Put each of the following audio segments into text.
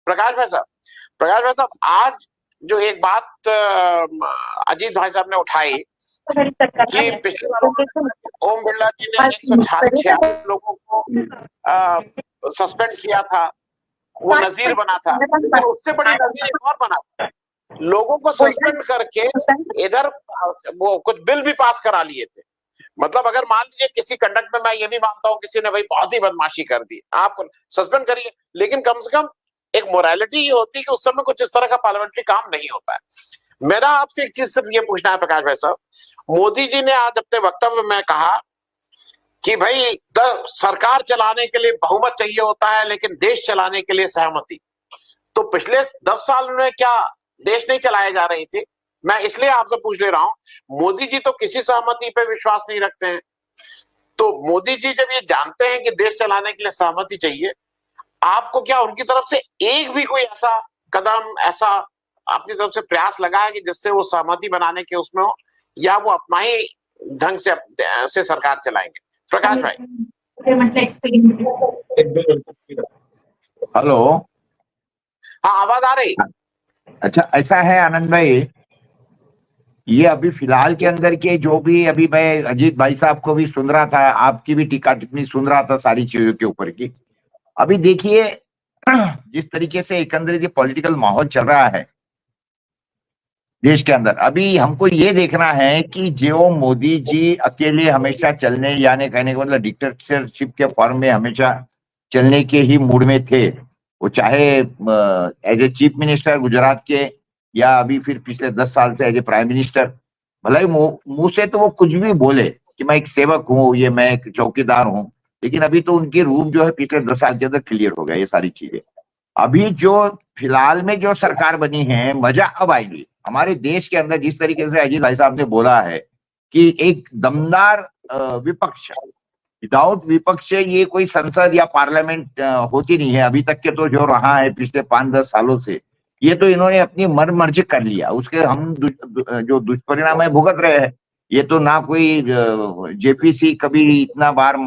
प्रकाश भाई साहब, आज जो एक बात अजीत भाई साहब ने उठाई कि पिछले बार ओम बिरला जी ने 146 लोगों को सस्पेंड किया था, वो नजीर बना था, फिर उससे बड़ी नजीर एक और बना था, लोगों को सस्पेंड करके इधर वो कुछ बिल भी पास करा लिए थे। मतलब अगर मान लीजिए किसी कंडक्ट में, मैं ये भी मानता हूँ किसी ने भाई बहुत ही बदमाशी कर दी, आप सस्पेंड करिए, लेकिन कम से कम एक मोरालिटी ये होती है कि उस समय कुछ इस तरह का पार्लियामेंट्री काम नहीं होता है। मेरा आपसे एक चीज सिर्फ ये पूछना है प्रकाश भाई साहब, मोदी जी ने आज अपने वक्तव्य में कहा कि भाई सरकार चलाने के लिए बहुमत चाहिए होता है, लेकिन देश चलाने के लिए सहमति। तो पिछले 10 साल में क्या देश नहीं चलाए जा रहे थे? मैं इसलिए आपसे पूछ ले रहा हूं, मोदी जी तो किसी सहमति पे विश्वास नहीं रखते हैं, तो मोदी जी जब ये जानते हैं कि देश चलाने के लिए सहमति चाहिए, आपको क्या उनकी तरफ से एक भी कोई ऐसा कदम, ऐसा अपनी तरफ से प्रयास लगा है कि जिससे वो सहमति बनाने के उसमें हो, या वो अपना ही ढंग से सरकार चलाएंगे? प्रकाश भाई। हेलो, हाँ आवाज आ रही? अच्छा, ऐसा है आनंद भाई, ये अभी फिलहाल के अंदर के जो भी, अभी मैं अजीत भाई साहब को भी सुन रहा था, आपकी भी टीका टिप्पणी सुन रहा था सारी चीजों के ऊपर की। अभी देखिए जिस तरीके से एक अंदर ये पॉलिटिकल माहौल चल रहा है देश के अंदर, अभी हमको ये देखना है कि जो मोदी जी अकेले हमेशा चलने, यानी कहने का मतलब डिक्टेटरशिप के फॉर्म में हमेशा चलने के ही मूड में थे, वो चाहे as a chief minister Gujarat के, या अभी फिर पिछले 10 साल से एज ए प्राइम मिनिस्टर, भले ही मुंह से तो वो कुछ भी बोले कि मैं एक सेवक हूँ, ये मैं एक चौकीदार हूँ, लेकिन अभी तो उनकी रूप जो है पिछले 10 साल के अंदर क्लियर हो गया ये सारी चीजें। अभी जो फिलहाल में जो सरकार बनी है, मजा अब आएगी हमारे देश के अंदर। जिस तरीके से अजीत भाई साहब ने बोला है कि एक दमदार विपक्ष, विदाउट विपक्ष ये कोई संसद या पार्लियामेंट होती नहीं है अभी तक के, तो जो रहा है पिछले 5-10 सालों से, ये तो इन्होंने अपनी मन मर्जी कर लिया, उसके हम जो दुष्परिणाम है भुगत रहे हैं। ये तो ना कोई जेपीसी कभी इतना बार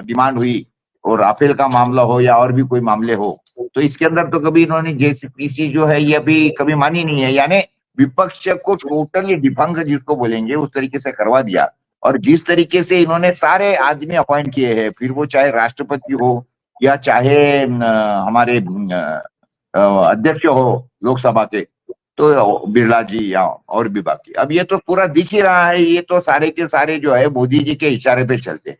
डिमांड हुई, और राफेल का मामला हो या और भी कोई मामले हो, तो इसके अंदर तो कभी इन्होंने जेपीसी जो है ये अभी कभी मानी नहीं है, यानी विपक्ष को टोटली डिफंग जिसको बोलेंगे उस तरीके से करवा दिया। और जिस तरीके से इन्होंने सारे आदमी अपॉइंट किए हैं, फिर वो चाहे राष्ट्रपति हो या चाहे हमारे अध्यक्ष हो लोकसभा के, तो बिरला जी या और भी बाकी, अब ये तो पूरा दिख ही रहा है, ये तो सारे के सारे जो है मोदी जी के इशारे पे चलते हैं।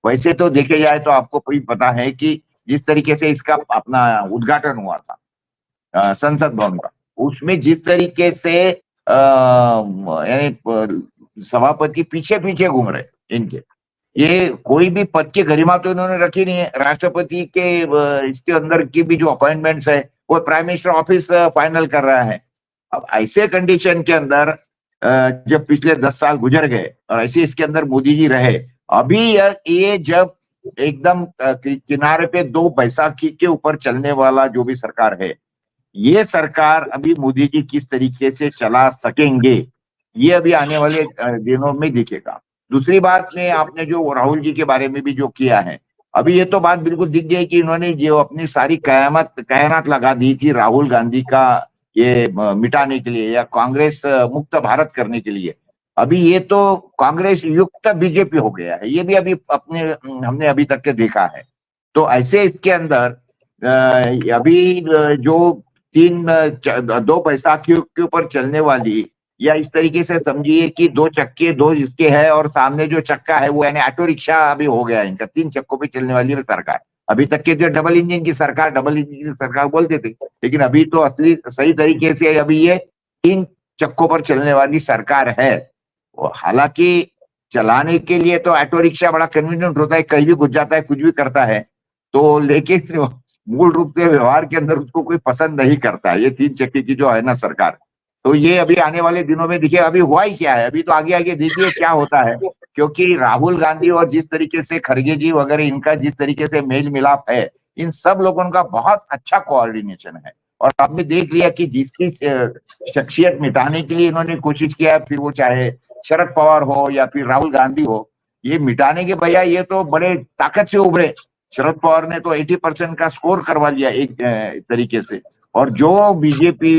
वैसे तो देखे जाए तो आपको कोई पता है कि जिस तरीके से इसका अपना उद्घाटन हुआ था संसद भवन का, उसमें जिस तरीके से यानी सभापति पीछे पीछे घूम रहे इनके, ये कोई भी पद की गरिमा तो इन्होंने रखी नहीं है। राष्ट्रपति के इसके अंदर की भी जो अपॉइंटमेंट्स है वो प्राइम मिनिस्टर ऑफिस फाइनल कर रहा है। अब ऐसे कंडीशन के अंदर जब पिछले 10 साल गुजर गए और ऐसे इसके अंदर मोदी जी रहे, अभी ये जब एकदम किनारे पे 2 बैसाखी के ऊपर चलने वाला जो भी सरकार है, ये सरकार अभी मोदी जी किस तरीके से चला सकेंगे, ये अभी आने वाले दिनों में दिखेगा। दूसरी बात में आपने जो राहुल जी के बारे में भी जो किया है, अभी ये तो बात बिल्कुल दिख गई कि इन्होंने जो अपनी सारी कायनात लगा दी थी राहुल गांधी का ये मिटाने के लिए या कांग्रेस मुक्त भारत करने के लिए, अभी ये तो कांग्रेस युक्त बीजेपी हो गया है, ये भी अभी हमने अभी तक के देखा है। तो ऐसे इसके अंदर अभी जो 2 बैसाखियों के ऊपर चलने वाली, या इस तरीके से समझिए कि 2 चक्के 2 इसके है और सामने जो चक्का है वो यानी ऑटो रिक्शा अभी हो गया इनका, 3 चक्कों पे चलने वाली सरकार। अभी तक के जो डबल इंजन की सरकार बोलते थे, लेकिन अभी तो असली सही तरीके से अभी ये 3 चक्कों पर चलने वाली सरकार है। हालांकि चलाने के लिए तो ऑटो रिक्शा बड़ा कन्वीनियंट होता है, कहीं भी घुस जाता है, कुछ भी करता है, तो लेकिन मूल रूप से व्यवहार के अंदर उसको कोई पसंद नहीं करता है ये 3 चक्के की जो है ना सरकार। तो ये अभी आने वाले दिनों में देखिए अभी हुआ ही क्या है, अभी तो आगे आगे देखिए क्या होता है, क्योंकि राहुल गांधी और जिस तरीके से खड़गे जी वगैरह इनका जिस तरीके से मेल मिलाप है, इन सब लोगों का बहुत अच्छा कोऑर्डिनेशन है। और आपने देख लिया कि जिसकी शख्सियत मिटाने के लिए इन्होंने कोशिश किया, फिर वो चाहे शरद पवार हो या फिर राहुल गांधी हो, ये मिटाने के बजाय ये तो बड़े ताकत से उभरे। शरद पवार ने तो 80% का स्कोर करवा लिया एक तरीके से, और जो बीजेपी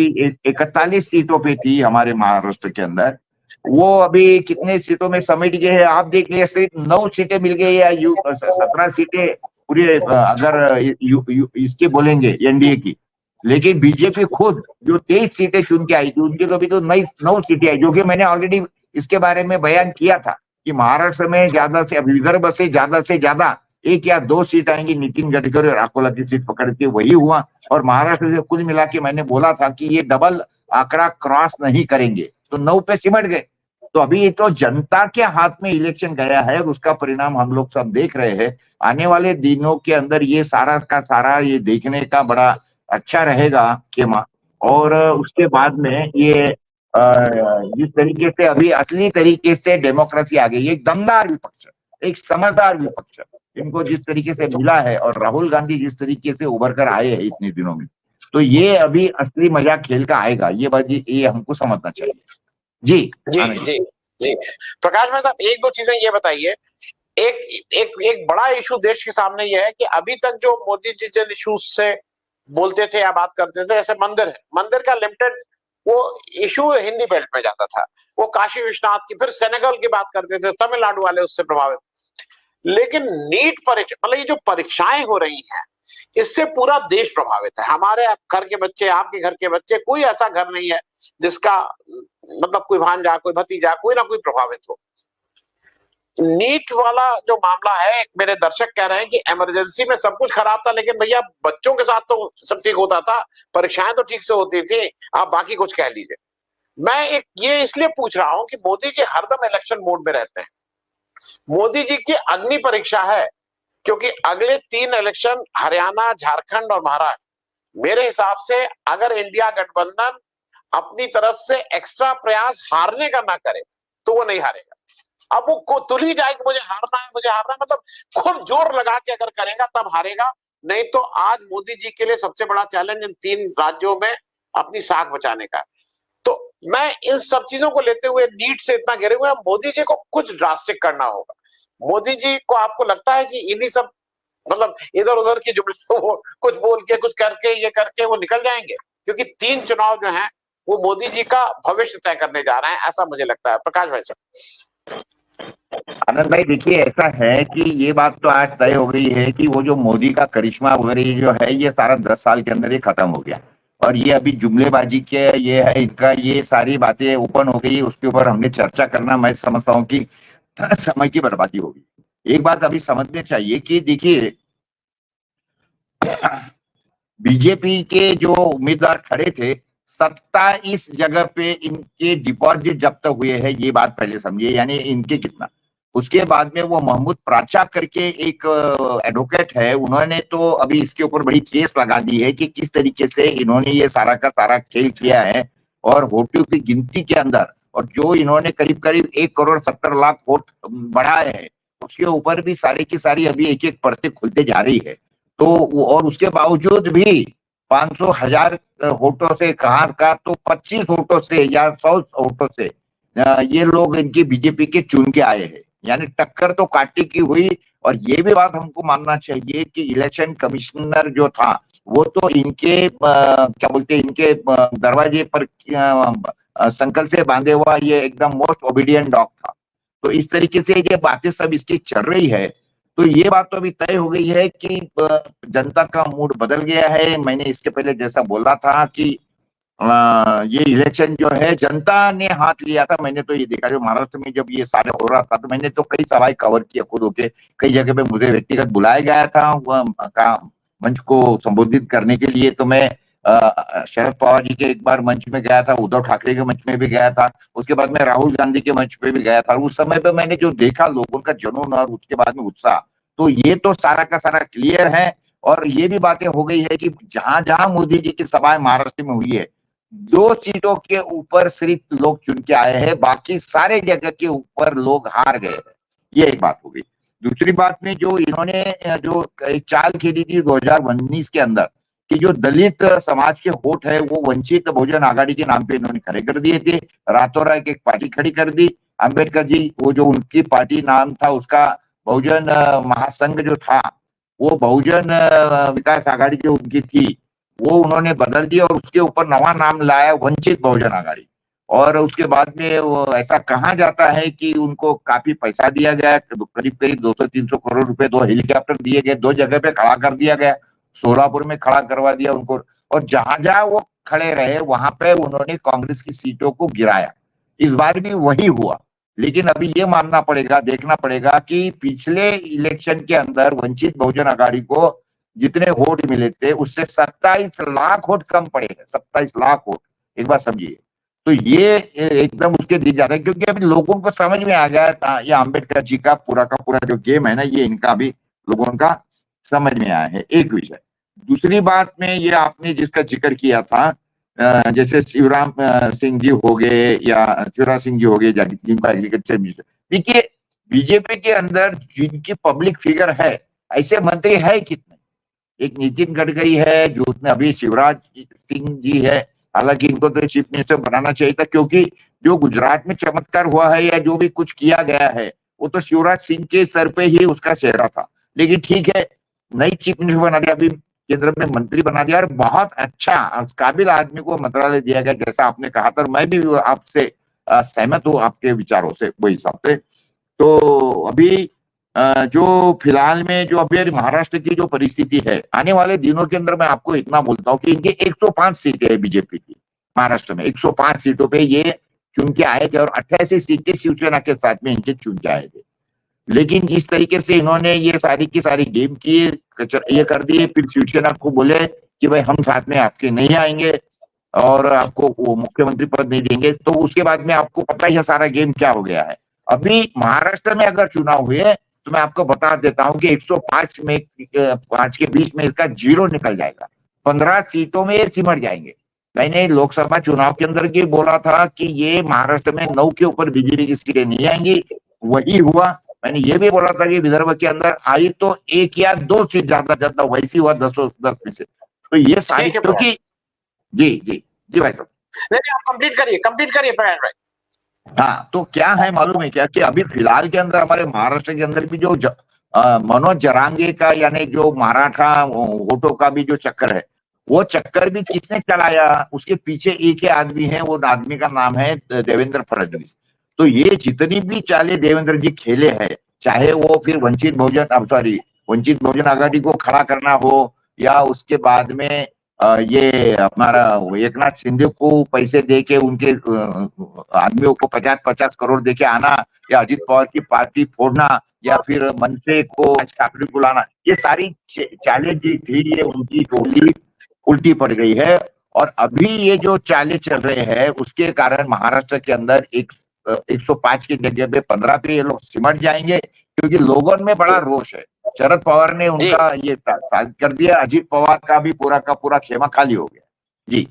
41 सीटों पे थी हमारे महाराष्ट्र के अंदर, वो अभी कितने सीटों में समेट गए हैं आप देख लीजिए। सिर्फ 9 सीटें मिल गई या 17 सीटें पूरे अगर इसके बोलेंगे एनडीए की। लेकिन बीजेपी खुद जो 23 सीटें चुन के आई थी, उनकी तो अभी तो 9 सीटें आई, जो कि मैंने ऑलरेडी इसके बारे में बयान किया था कि महाराष्ट्र में ज्यादा से विदर्भ से ज्यादा 1 या 2 सीट आएंगी। नितिन गडकरी और अकोला की सीट पकड़ के वही हुआ। और महाराष्ट्र से कुल मिला के मैंने बोला था कि ये डबल आंकड़ा क्रॉस नहीं करेंगे, तो 9 पे सिमट गए। तो अभी तो जनता के हाथ में इलेक्शन गया है, उसका परिणाम हम लोग सब देख रहे हैं। आने वाले दिनों के अंदर ये सारा का सारा ये देखने का बड़ा अच्छा रहेगा कि और उसके बाद में ये जिस तरीके से अभी असली तरीके से डेमोक्रेसी आ गई, एक दमदार विपक्ष, एक समझदार विपक्ष इनको जिस तरीके से मिला है, और राहुल गांधी जिस तरीके से उभर कर आए हैं इतने दिनों में, तो ये अभी असली मजा खेल का आएगा। ये बात ये हमको समझना चाहिए। जी जी जी जी प्रकाश भाई साहब, एक दो चीजें ये बताइए। एक एक एक बड़ा इशू देश के सामने ये है कि अभी तक जो मोदी जी जिन इशूज से बोलते थे या बात करते थे, जैसे मंदिर है, मंदिर का लिमिटेड वो इशू हिंदी बेल्ट में जाता था, वो काशी विश्वनाथ की, फिर सेनेगल की बात करते थे, तमिलनाडु वाले उससे प्रभावित। लेकिन नीट परीक्षा, मतलब ये जो परीक्षाएं हो रही हैं, इससे पूरा देश प्रभावित है। हमारे घर के बच्चे, आपके घर के बच्चे, कोई ऐसा घर नहीं है जिसका मतलब कोई भांजा, कोई भतीजा, कोई ना कोई प्रभावित हो। नीट वाला जो मामला है, मेरे दर्शक कह रहे हैं कि इमरजेंसी में सब कुछ खराब था, लेकिन भैया बच्चों के साथ तो सब ठीक होता था, परीक्षाएं तो ठीक से होती थी, आप बाकी कुछ कह लीजिए। मैं एक ये इसलिए पूछ रहा हूं कि मोदी जी हरदम इलेक्शन मोड में रहते हैं। मोदी जी की अग्नि परीक्षा है, क्योंकि अगले 3 इलेक्शन हरियाणा, झारखंड और महाराष्ट्र, मेरे हिसाब से अगर इंडिया गठबंधन अपनी तरफ से एक्स्ट्रा प्रयास हारने का ना करे तो वो नहीं हारेगा। अब वो तुल ही जाए कि मुझे हारना है, मुझे हारना है, मतलब खूब जोर लगा के अगर करेगा तब हारेगा। नहीं तो आज मोदी जी के लिए सबसे बड़ा चैलेंज इन 3 राज्यों में अपनी साख बचाने का है। तो मैं इन सब चीजों को लेते हुए, नीट से इतना घिरे हुए, मोदी जी को कुछ ड्रास्टिक करना होगा। मोदी जी को आपको लगता है कि इन्हीं सब मतलब इधर उधर की जुमले वो कुछ बोल के, कुछ करके, ये करके वो निकल जाएंगे? क्योंकि 3 चुनाव जो हैं वो मोदी जी का भविष्य तय करने जा रहे हैं, ऐसा मुझे लगता है। प्रकाश भाई साहब। आनंद भाई देखिए, ऐसा है कि ये बात तो आज तय हो गई है कि वो जो मोदी का करिश्मा वगैरह जो है, ये सारा 10 साल के अंदर ही खत्म हो गया। और ये अभी जुमलेबाजी के ये है इनका, ये सारी बातें ओपन हो गई, उसके ऊपर हमने चर्चा करना मैं समझता हूँ कि समय की बर्बादी होगी। एक बात अभी समझनी चाहिए कि देखिए, बीजेपी के जो उम्मीदवार खड़े थे, 27 जगह पे इनके डिपॉजिट जब्त हुए हैं, ये बात पहले समझिए, यानी इनके कितना। उसके बाद में वो महमूद प्राचा करके एक एडवोकेट है, उन्होंने तो अभी इसके ऊपर बड़ी केस लगा दी है कि किस तरीके से इन्होंने ये सारा का सारा खेल किया है। और वोटों की गिनती के अंदर, और जो इन्होंने करीब करीब 1,70,00,000 वोट बढ़ाए हैं, उसके ऊपर भी सारी की सारी अभी एक एक परतें खुलते जा रही है। तो और उसके बावजूद भी 500,000 वोटों से कहा का तो 25 वोटों से या 100 वोटों से ये लोग इनकी बीजेपी के चुन के आए हैं, यानी टक्कर तो काटी की हुई। और ये भी बात हमको मानना चाहिए कि इलेक्शन कमिश्नर जो था, वो तो इनके क्या बोलते हैं, इनके दरवाजे पर संकल से बांधे हुआ ये एकदम मोस्ट ओबीडियंट डॉग था। तो इस तरीके से ये बातें सब इसकी चल रही है। तो ये बात तो अभी तय हो गई है कि जनता का मूड बदल गया है। मैंने इसके पहले जैसा बोला था कि ये इलेक्शन जो है जनता ने हाथ लिया था। मैंने तो ये देखा, जो महाराष्ट्र में जब ये सारे हो रहा था, तो मैंने तो कई सभाएं कवर किया खुद होके, कई जगह पे मुझे व्यक्तिगत बुलाया गया था मंच को संबोधित करने के लिए। तो मैं शरद पवार जी के एक बार मंच में गया था, उद्धव ठाकरे के मंच में भी गया था, उसके बाद मैं राहुल गांधी के मंच पे भी गया था। उस समय पे मैंने जो देखा लोगों का जुनून और उसके बाद में उत्साह, तो ये तो सारा का सारा क्लियर है। और ये भी बातें हो गई है कि जहां जहां मोदी जी की सभाएं महाराष्ट्र में हुई है, 2 सीटों के ऊपर सिर्फ लोग चुन के आए हैं, बाकी सारे जगह के ऊपर लोग हार गए हैं। ये एक बात हो गई। दूसरी बात में जो इन्होंने जो एक चाल खेली थी 2019 के अंदर, कि जो दलित समाज के वोट है वो वंचित बहुजन आघाड़ी के नाम पे इन्होंने खड़े कर दिए थे। रातों रात एक पार्टी खड़ी कर दी। अंबेडकर जी, वो जो उनकी पार्टी नाम था उसका बहुजन महासंघ जो था, वो बहुजन विकास आघाड़ी जो उनकी थी, वो उन्होंने बदल दिया और उसके ऊपर नवा नाम लाया वंचित बहुजन आघाड़ी। और उसके बाद में वो ऐसा कहा जाता है कि उनको काफी पैसा दिया गया, करीब करीब 200-300 करोड़ रुपए, 2 हेलीकॉप्टर दिए गए, 2 जगह पे खड़ा कर दिया गया, सोलापुर में खड़ा करवा दिया उनको, और जहां जहां वो खड़े रहे वहां पे उन्होंने कांग्रेस की सीटों को गिराया। इस बार भी वही हुआ। लेकिन अभी ये मानना पड़ेगा, देखना पड़ेगा कि पिछले इलेक्शन के अंदर वंचित बहुजन आघाड़ी को जितने वोट मिले थे उससे 27 लाख वोट कम पड़े हैं, 27 लाख वोट, एक बार समझिए। तो ये एकदम उसके दी जाता है, क्योंकि अभी लोगों को समझ में आ गया था ये अम्बेडकर जी का पूरा जो गेम है ना, ये इनका भी लोगों का समझ में आया है, एक विषय। दूसरी बात में ये आपने जिसका जिक्र किया था, जैसे शिवराम सिंह जी हो गए या शिवराज सिंह जी हो गए, जिनका एग्रीकल्चर मिनिस्टर। देखिए, बीजेपी के अंदर जिनकी पब्लिक फिगर है, ऐसे मंत्री है कितने? एक नितिन गडकरी है, जो अभी शिवराज सिंह जी है, हालांकि इनको तो चीफ मिनिस्टर बनाना चाहिए था, क्योंकि जो गुजरात में चमत्कार हुआ है या जो भी कुछ किया गया है वो तो शिवराज सिंह के सर पे ही उसका सेहरा था। लेकिन ठीक है, नई चीफ मिनिस्टर बना दिया, अभी केंद्र में मंत्री बना दिया, और बहुत अच्छा काबिल आदमी को मंत्रालय दिया गया, जैसा आपने कहा था। मैं भी आपसे सहमत हूँ, आपके विचारों से, वही हिसाब से। तो अभी जो फिलहाल में जो अभी महाराष्ट्र की जो परिस्थिति है, आने वाले दिनों के अंदर मैं आपको इतना बोलता हूँ कि इनके 105 सीटें है बीजेपी की महाराष्ट्र में, 105 सीटों पे ये चुन के आए थे, और 88 सीटें शिवसेना के साथ में इनके चुन के आए थे। लेकिन इस तरीके से इन्होंने ये सारी की सारी गेम की, ये कर दिए, फिर शिवसेना को बोले कि भाई हम साथ में आपके नहीं आएंगे और आपको वो मुख्यमंत्री पद नहीं देंगे। तो उसके बाद में आपको पता ही है सारा गेम क्या हो गया है। अभी महाराष्ट्र में अगर चुनाव हुए तो मैं आपको बता देता हूं कि 105 में 5 के बीच में इसका 0 निकल जाएगा, 15 सीटों में ये सिमट जाएंगे। मैंने लोकसभा चुनाव के अंदर भी बोला था कि ये महाराष्ट्र में 9 के ऊपर बीजेपी की सीटें नहीं आएंगी, वही हुआ। मैंने ये भी बोला था कि विदर्भ के अंदर आई तो 1 या 2 सीट ज्यादा, वैसी हुआ 10 में से। तो ये सारी, क्योंकि जी भाई साहब, नहीं आप कंप्लीट करिए प्रयास भाई। हाँ, तो क्या है मालूम है क्या कि अभी फिलहाल के अंदर हमारे महाराष्ट्र के अंदर भी जो मनोज जरांगे का, यानी जो मराठा वोटों का भी जो चक्कर है, वो चक्कर भी किसने चलाया? उसके पीछे एक ही आदमी है, वो आदमी का नाम है देवेंद्र फडणवीस। तो ये जितनी भी चालें देवेंद्र जी खेले हैं, चाहे वो फिर वंचित बहुजन आघाड़ी को खड़ा करना हो, या उसके बाद में ये हमारा एकनाथ शिंदे को पैसे दे के उनके आदमियों को 50-50 करोड़ दे के आना, या अजित पवार की पार्टी फोड़ना, या फिर मनसे को ठाकरे को लाना, ये सारी चालें जी थी, ये उनकी टोली उल्टी पड़ गई है। और अभी ये जो चालें चल रहे हैं उसके कारण महाराष्ट्र के अंदर 105 की जगह पे 15 पे ये लोग सिमट जाएंगे, क्योंकि लोगों में बड़ा रोष है। शरद पवार ने उनका ये साबित कर दिया, अजित पवार का भी पूरा का पूरा खेमा खाली हो गया। जी